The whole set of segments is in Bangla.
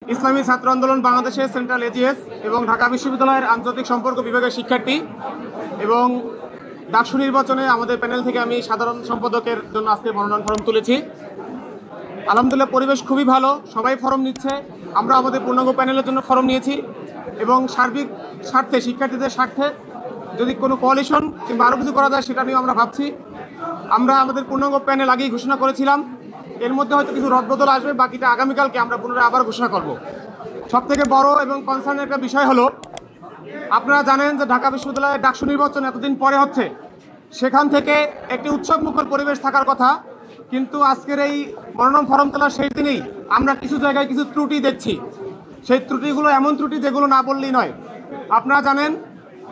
ইসলামী ছাত্র আন্দোলন বাংলাদেশের সেন্ট্রাল এজিএস এবং ঢাকা বিশ্ববিদ্যালয়ের আন্তর্জাতিক সম্পর্ক বিভাগের শিক্ষার্থী এবং ডাকসু নির্বাচনে আমাদের প্যানেল থেকে আমি সাধারণ সম্পাদকের জন্য আজকে মনোনয়ন ফর্ম তুলেছি। আলহামদুলিল্লাহ, পরিবেশ খুবই ভালো, সবাই ফর্ম নিচ্ছে। আমরা আমাদের পূর্ণাঙ্গ প্যানেলের জন্য ফর্ম নিয়েছি এবং সার্বিক স্বার্থে, শিক্ষার্থীদের স্বার্থে যদি কোনো কোয়ালিশন কিংবা আরও কিছু করা যায় সেটা নিয়েও আমরা ভাবছি। আমরা আমাদের পূর্ণাঙ্গ প্যানেল আগেই ঘোষণা করেছিলাম, এর মধ্যে হয়তো কিছু রদবদল আসবে, বাকিটা আগামীকালকে আমরা পুনরায় আবার ঘোষণা করব। সবথেকে বড় এবং কনসার্নের একটা বিষয় হলো, আপনারা জানেন যে ঢাকা বিশ্ববিদ্যালয়ের ডাকসু নির্বাচন এতদিন পরে হচ্ছে, সেখান থেকে একটি উৎসবমুখর পরিবেশ থাকার কথা, কিন্তু আজকের এই মনোনয়ন ফর্ম তোলার শেষ দিনেই আমরা কিছু জায়গায় কিছু ত্রুটি দেখছি। সেই ত্রুটিগুলো এমন ত্রুটি যেগুলো না বললেই নয়। আপনারা জানেন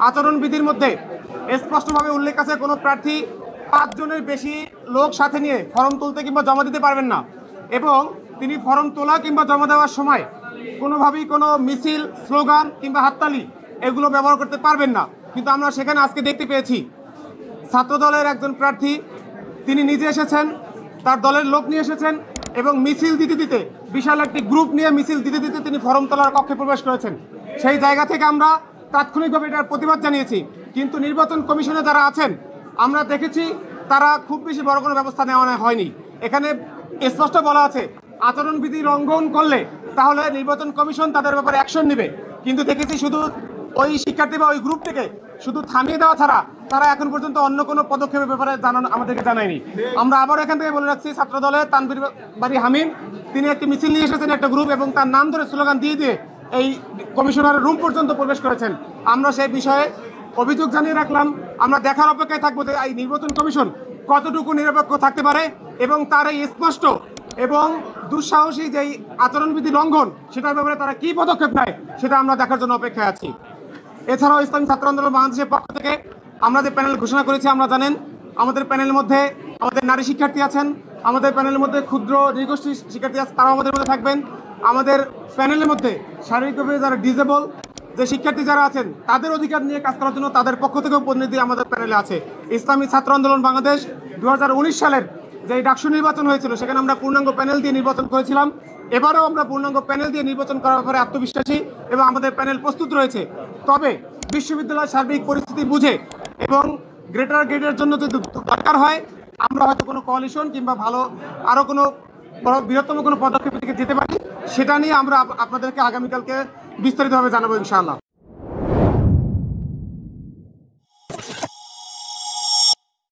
আচরণবিধির মধ্যে স্পষ্টভাবে উল্লেখ আছে কোনো প্রার্থী 5 জনের বেশি লোক সাথে নিয়ে ফর্ম তুলতে কিংবা জমা দিতে পারবেন না, এবং তিনি ফর্ম তোলা কিংবা জমা দেওয়ার সময় কোনোভাবেই কোনো মিছিল, স্লোগান কিংবা হাততালি এগুলো ব্যবহার করতে পারবেন না। কিন্তু আমরা সেখানে আজকে দেখতে পেয়েছি ছাত্রদলের একজন প্রার্থী, তিনি নিজে এসেছেন, তার দলের লোক নিয়ে এসেছেন এবং মিছিল দিতে দিতে, বিশাল একটি গ্রুপ নিয়ে মিছিল দিতে দিতে তিনি ফর্ম তোলার কক্ষে প্রবেশ করেছেন। সেই জায়গা থেকে আমরা তাৎক্ষণিকভাবে এটার প্রতিবাদ জানিয়েছি। কিন্তু নির্বাচন কমিশনে যারা আছেন, আমরা দেখেছি তারা খুব বেশি বড় কোনো ব্যবস্থা নেওয়া হয়নি। এখানে স্পষ্ট বলা আছে আচরণবিধি লঙ্ঘন করলে তাহলে নির্বাচন কমিশন তাদের ব্যাপারে অ্যাকশন নেবে, কিন্তু দেখেছি শুধু ওই শিক্ষার্থী বা ওই গ্রুপ থেকে শুধু থামিয়ে দেওয়া ছাড়া তারা এখন পর্যন্ত অন্য কোনো পদক্ষেপের ব্যাপারে আমাদেরকে জানায়নি। আমরা আবার এখান থেকে বলে রাখছি, ছাত্র দলের তানভীর বাড়ি হামিম, তিনি একটি মিছিল নিয়ে এসেছেন, একটা গ্রুপ, এবং তার নাম ধরে স্লোগান দিয়ে দিয়ে এই কমিশনারের রুম পর্যন্ত প্রবেশ করেছেন। আমরা সেই বিষয়ে অভিযোগ জানিয়ে রাখলাম। আমরা দেখার অপেক্ষায় থাকবো যে এই নির্বাচন কমিশন কতটুকু নিরপেক্ষ থাকতে পারে এবং তার এই স্পষ্ট এবং দুঃসাহসী যেই আচরণবিধি লঙ্ঘন, সেটার ব্যাপারে তারা কি পদক্ষেপ নেয় সেটা আমরা দেখার জন্য অপেক্ষায় আছি। এছাড়াও ইসলামী ছাত্র আন্দোলন বাংলাদেশের পক্ষ থেকে আমরা যে প্যানেল ঘোষণা করেছি, আমরা জানেন আমাদের প্যানেলের মধ্যে আমাদের নারী শিক্ষার্থী আছেন, আমাদের প্যানেলের মধ্যে ক্ষুদ্র নৃগোষ্ঠী শিক্ষার্থী আছে, তারাও আমাদের মধ্যে থাকবেন। আমাদের প্যানেলের মধ্যে শারীরিকভাবে যারা ডিসেবল যে শিক্ষার্থী যারা আছেন, তাদের অধিকার নিয়ে কাজ করার জন্য তাদের পক্ষ থেকেও প্রতিনিধি আমাদের প্যানেলে আছে। ইসলামী ছাত্র আন্দোলন বাংলাদেশ 2019 সালের যে ডাকসু নির্বাচন হয়েছিল, সেখানে আমরা পূর্ণাঙ্গ প্যানেল দিয়ে নির্বাচন করেছিলাম। এবারেও আমরা পূর্ণাঙ্গ প্যানেল দিয়ে নির্বাচন করার ব্যাপারে আত্মবিশ্বাসী এবং আমাদের প্যানেল প্রস্তুত রয়েছে। তবে বিশ্ববিদ্যালয়ের সার্বিক পরিস্থিতি বুঝে এবং গ্রেটার গ্রেডের জন্য যদি দরকার হয়, আমরা হয়তো কোনো কোয়ালিশন কিংবা ভালো আরও কোনো বৃহত্তম কোনো পদক্ষেপের দিকে যেতে পারি। সেটা নিয়ে আমরা আপনাদেরকে আগামীকালকে বিস্তারিতভাবে জানাবো ইনশাআল্লাহ।